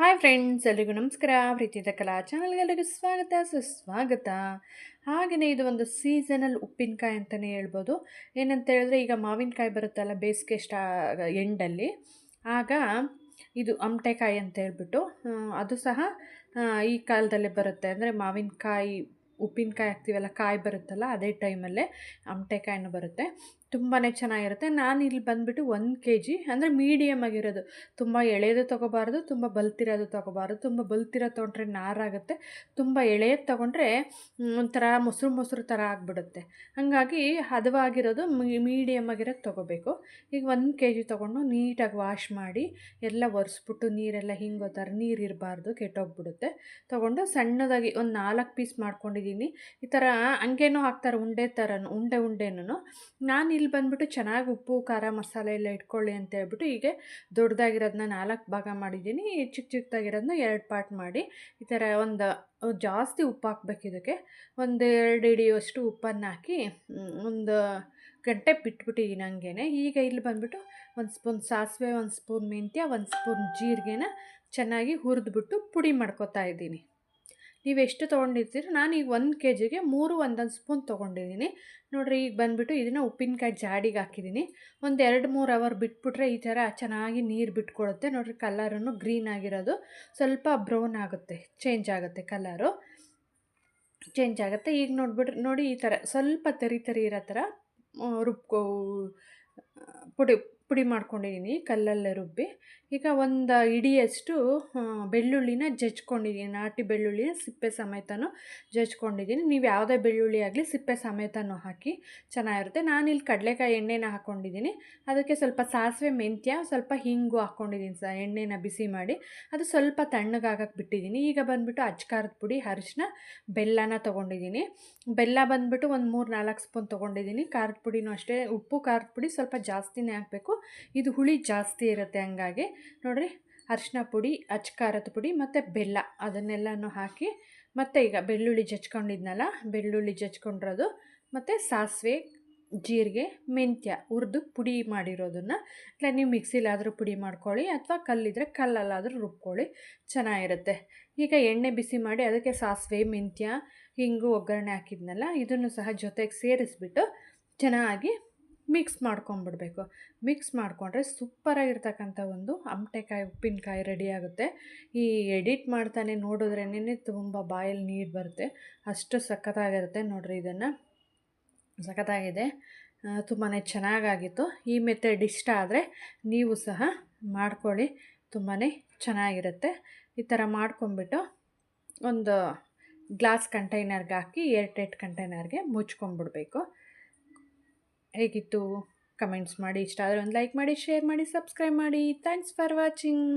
Hi friends, ಎಲ್ರಿಗೂ ನಮಸ್ಕಾರ. ಪ್ರೀತಿಯ ಕಲಾ ಚಾನಲ್ಗೆಲ್ಲರಿಗೂ ಸ್ವಾಗತ ಸುಸ್ವಾಗತ. ಹಾಗೆಯೇ ಇದು ಒಂದು ಸೀಸನಲ್ ಉಪ್ಪಿನಕಾಯಿ ಅಂತಲೇ ಹೇಳ್ಬೋದು. ಏನಂತ ಹೇಳಿದ್ರೆ, ಈಗ ಮಾವಿನಕಾಯಿ ಬರುತ್ತಲ್ಲ ಬೇಸಿಗೆ ಎಂಡಲ್ಲಿ, ಆಗ ಇದು ಅಮಟೆಕಾಯಿ ಅಂತ ಹೇಳ್ಬಿಟ್ಟು ಅದು ಸಹ ಈ ಕಾಲದಲ್ಲೇ ಬರುತ್ತೆ. ಅಂದರೆ ಮಾವಿನಕಾಯಿ ಉಪ್ಪಿನಕಾಯಿ ಹಾಕ್ತೀವಲ್ಲ, ಕಾಯಿ ಬರುತ್ತಲ್ಲ, ಅದೇ ಟೈಮಲ್ಲೇ ಅಮಟೆಕಾಯಿನೂ ಬರುತ್ತೆ. ತುಂಬಾ ಚೆನ್ನಾಗಿರುತ್ತೆ. ನಾನು ಇಲ್ಲಿ ಬಂದುಬಿಟ್ಟು 1 kg ಅಂದರೆ ಮೀಡಿಯಮ್ ಆಗಿರೋದು, ತುಂಬ ಎಳೆದು ತೊಗೋಬಾರ್ದು, ತುಂಬ ಬಲ್ತಿರೋದು ತೊಗೋಬಾರ್ದು. ತುಂಬ ಬಲ್ತಿರೋದು ತೊಗೊಂಡ್ರೆ ನಾರಾಗುತ್ತೆ, ತುಂಬ ಎಳೆಯದು ತೊಗೊಂಡ್ರೆ ಒಂಥರ ಮೊಸರು ಥರ ಆಗಿಬಿಡುತ್ತೆ. ಹಾಗಾಗಿ ಹದವಾಗಿರೋದು ಮೀಡಿಯಮ್ ಆಗಿರೋದು ತೊಗೋಬೇಕು. ಈಗ 1 kg ತೊಗೊಂಡು ನೀಟಾಗಿ ವಾಶ್ ಮಾಡಿ ಎಲ್ಲ ಒರೆಸ್ಬಿಟ್ಟು, ನೀರೆಲ್ಲ ಹಿಂಗೋ ಥರ ನೀರಿರಬಾರ್ದು, ಕೆಟ್ಟೋಗ್ಬಿಡುತ್ತೆ. ತೊಗೊಂಡು ಸಣ್ಣದಾಗಿ ಒಂದು 4 ಪೀಸ್ ಮಾಡ್ಕೊಂಡಿದ್ದೀನಿ. ಈ ಥರ ಹಂಗೇನೋ ಹಾಕ್ತಾರೆ, ಉಂಡೆನೂ. ನಾನು ಇಲ್ಲಿ ಬಂದುಬಿಟ್ಟು ಚೆನ್ನಾಗಿ ಉಪ್ಪು ಖಾರ ಮಸಾಲೆ ಎಲ್ಲ ಇಟ್ಕೊಳ್ಳಿ ಅಂತ ಹೇಳ್ಬಿಟ್ಟು ಹೀಗೆ ದೊಡ್ಡದಾಗಿರೋದನ್ನ 4 ಭಾಗ ಮಾಡಿದ್ದೀನಿ. ಚಿಕ್ಕದಾಗಿರೋದನ್ನ 2 ಪಾರ್ಟ್ ಮಾಡಿ ಈ ಥರ ಜಾಸ್ತಿ ಉಪ್ಪು ಹಾಕ್ಬೇಕು. ಇದಕ್ಕೆ 1-2 ಹಿಡಿಯುವಷ್ಟು ಉಪ್ಪನ್ನು ಹಾಕಿ ಒಂದು ಗಂಟೆ ಬಿಟ್ಬಿಟ್ಟಿದ್ದೀನಿ ಹಂಗೇ. ಈಗ ಇಲ್ಲಿ ಬಂದುಬಿಟ್ಟು 1 ಸ್ಪೂನ್ ಸಾಸಿವೆ, 1 ಸ್ಪೂನ್ ಮೆಂತ್ಯ, 1 ಸ್ಪೂನ್ ಜೀರಿಗೆನ ಚೆನ್ನಾಗಿ ಹುರಿದ್ಬಿಟ್ಟು ಪುಡಿ ಮಾಡ್ಕೊತಾ ಇದ್ದೀನಿ. ನೀವು ಎಷ್ಟು ತೊಗೊಂಡಿರ್ತೀರೋ, ನಾನು ಈಗ 1 kgಗೆ 3 1 ಸ್ಪೂನ್ ತೊಗೊಂಡಿದ್ದೀನಿ. ನೋಡಿರಿ, ಈಗ ಬಂದುಬಿಟ್ಟು ಇದನ್ನು ಉಪ್ಪಿನಕಾಯಿ ಜಾಡಿಗೆ ಹಾಕಿದ್ದೀನಿ. ಒಂದು 2-3 ಅವರ್ ಬಿಟ್ಬಿಟ್ರೆ ಈ ಥರ ಚೆನ್ನಾಗಿ ನೀರು ಬಿಟ್ಕೊಡುತ್ತೆ. ನೋಡಿರಿ, ಕಲರನ್ನು ಗ್ರೀನ್ ಆಗಿರೋದು ಸ್ವಲ್ಪ ಬ್ರೌನ್ ಆಗುತ್ತೆ, ಚೇಂಜ್ ಆಗುತ್ತೆ ಕಲರು, ಚೇಂಜ್ ಆಗುತ್ತೆ. ಈಗ ನೋಡಿ, ಈ ಥರ ಸ್ವಲ್ಪ ತರಿ ಇರೋ ಥರ ಪುಡಿ ಮಾಡ್ಕೊಂಡಿದ್ದೀನಿ ಕಲ್ಲಲ್ಲೇ ರುಬ್ಬಿ. ಈಗ ಒಂದು ಹಿಡಿಯಷ್ಟು ಬೆಳ್ಳುಳ್ಳಿನ ಜಜ್ಕೊಂಡಿದ್ದೀನಿ. ನಾಟಿ ಬೆಳ್ಳುಳ್ಳಿನ ಸಿಪ್ಪೆ ಸಮೇತನೂ ಜಜ್ಕೊಂಡಿದ್ದೀನಿ. ನೀವು ಯಾವುದೇ ಬೆಳ್ಳುಳ್ಳಿ ಆಗಲಿ ಸಿಪ್ಪೆ ಸಮೇತನೂ ಹಾಕಿ ಚೆನ್ನಾಗಿರುತ್ತೆ. ನಾನಿಲ್ಲಿ ಕಡಲೆಕಾಯಿ ಎಣ್ಣೆನ ಹಾಕ್ಕೊಂಡಿದ್ದೀನಿ. ಅದಕ್ಕೆ ಸ್ವಲ್ಪ ಸಾಸಿವೆ, ಮೆಂತ್ಯ, ಸ್ವಲ್ಪ ಹಿಂಗು ಹಾಕ್ಕೊಂಡಿದ್ದೀನಿ. ಎಣ್ಣೆನ ಬಿಸಿ ಮಾಡಿ ಅದು ಸ್ವಲ್ಪ ತಣ್ಣಗಾಗಕ್ಕೆ ಬಿಟ್ಟಿದ್ದೀನಿ. ಈಗ ಬಂದುಬಿಟ್ಟು ಅಚ್ಕಾರದ ಪುಡಿ, ಅರಿಶಿನ, ಬೆಲ್ಲನ ತೊಗೊಂಡಿದ್ದೀನಿ. ಬೆಲ್ಲ ಬಂದುಬಿಟ್ಟು ಒಂದು 3-4 ಸ್ಪೂನ್ ತೊಗೊಂಡಿದ್ದೀನಿ. ಖಾರದ ಪುಡಿನೂ ಅಷ್ಟೇ, ಉಪ್ಪು ಖಾರದ ಪುಡಿ ಸ್ವಲ್ಪ ಜಾಸ್ತಿನೇ ಹಾಕಬೇಕು, ಇದು ಹುಳಿ ಜಾಸ್ತಿ ಇರುತ್ತೆ. ಹಂಗಾಗಿ ನೋಡಿರಿ, ಅರಿಶಿನ ಪುಡಿ, ಖಾರದ ಪುಡಿ ಮತ್ತು ಬೆಲ್ಲ ಅದನ್ನೆಲ್ಲನೂ ಹಾಕಿ, ಮತ್ತು ಈಗ ಬೆಳ್ಳುಳ್ಳಿ ಜಜ್ಕೊಂಡಿರೋದು ಮತ್ತು ಸಾಸಿವೆ, ಜೀರಿಗೆ, ಮೆಂತ್ಯ ಹುರಿದು ಪುಡಿ ಮಾಡಿರೋದನ್ನು, ಇಲ್ಲ ನೀವು ಮಿಕ್ಸಿಲಾದರೂ ಪುಡಿ ಮಾಡ್ಕೊಳ್ಳಿ ಅಥವಾ ಕಲ್ಲಿದ್ದರೆ ಕಲ್ಲಲ್ಲಾದರೂ ರುಬ್ಕೊಳ್ಳಿ, ಚೆನ್ನಾಗಿರುತ್ತೆ. ಈಗ ಎಣ್ಣೆ ಬಿಸಿ ಮಾಡಿ ಅದಕ್ಕೆ ಸಾಸಿವೆ, ಮೆಂತ್ಯ, ಹಿಂಗು ಒಗ್ಗರಣೆ ಹಾಕಿದ್ನಲ್ಲ, ಇದನ್ನು ಸಹ ಜೊತೆಗೆ ಸೇರಿಸ್ಬಿಟ್ಟು ಚೆನ್ನಾಗಿ ಮಿಕ್ಸ್ ಮಾಡ್ಕೊಂಬಿಡ್ಬೇಕು. ಮಿಕ್ಸ್ ಮಾಡಿಕೊಂಡ್ರೆ ಸೂಪರಾಗಿರ್ತಕ್ಕಂಥ ಒಂದು ಅಮಟೆಕಾಯಿ ಉಪ್ಪಿನಕಾಯಿ ರೆಡಿಯಾಗುತ್ತೆ. ಈ ಎಡಿಟ್ ಮಾಡ್ತಾನೆ ನೋಡಿದ್ರೇ ತುಂಬ ಬಾಯಲ್ಲಿ ನೀರು ಬರುತ್ತೆ, ಅಷ್ಟು ಸಖತ್ತಾಗಿರುತ್ತೆ. ನೋಡಿರಿ, ಇದನ್ನು ಸಖತ್ತಾಗಿದೆ, ತುಂಬಾ ಚೆನ್ನಾಗಾಗಿತ್ತು. ಈ ಮೆಥಡ್ ಇಷ್ಟ ಆದರೆ ನೀವು ಸಹ ಮಾಡ್ಕೊಳ್ಳಿ, ತುಂಬಾ ಚೆನ್ನಾಗಿರುತ್ತೆ. ಈ ಥರ ಮಾಡ್ಕೊಂಬಿಟ್ಟು ಒಂದು ಗ್ಲಾಸ್ ಕಂಟೈನರ್ಗೆ ಹಾಕಿ ಏರ್ಟೈಟ್ ಕಂಟೈನರ್ಗೆ ಮುಚ್ಕೊಂಡ್ಬಿಡ್ಬೇಕು. ಹೇಗಿತ್ತು ಕಮೆಂಟ್ಸ್ ಮಾಡಿ. ಇಷ್ಟ ಆದರೆ ಒಂದು ಲೈಕ್ ಮಾಡಿ, ಶೇರ್ ಮಾಡಿ, ಸಬ್ಸ್ಕ್ರೈಬ್ ಮಾಡಿ. Thanks for watching.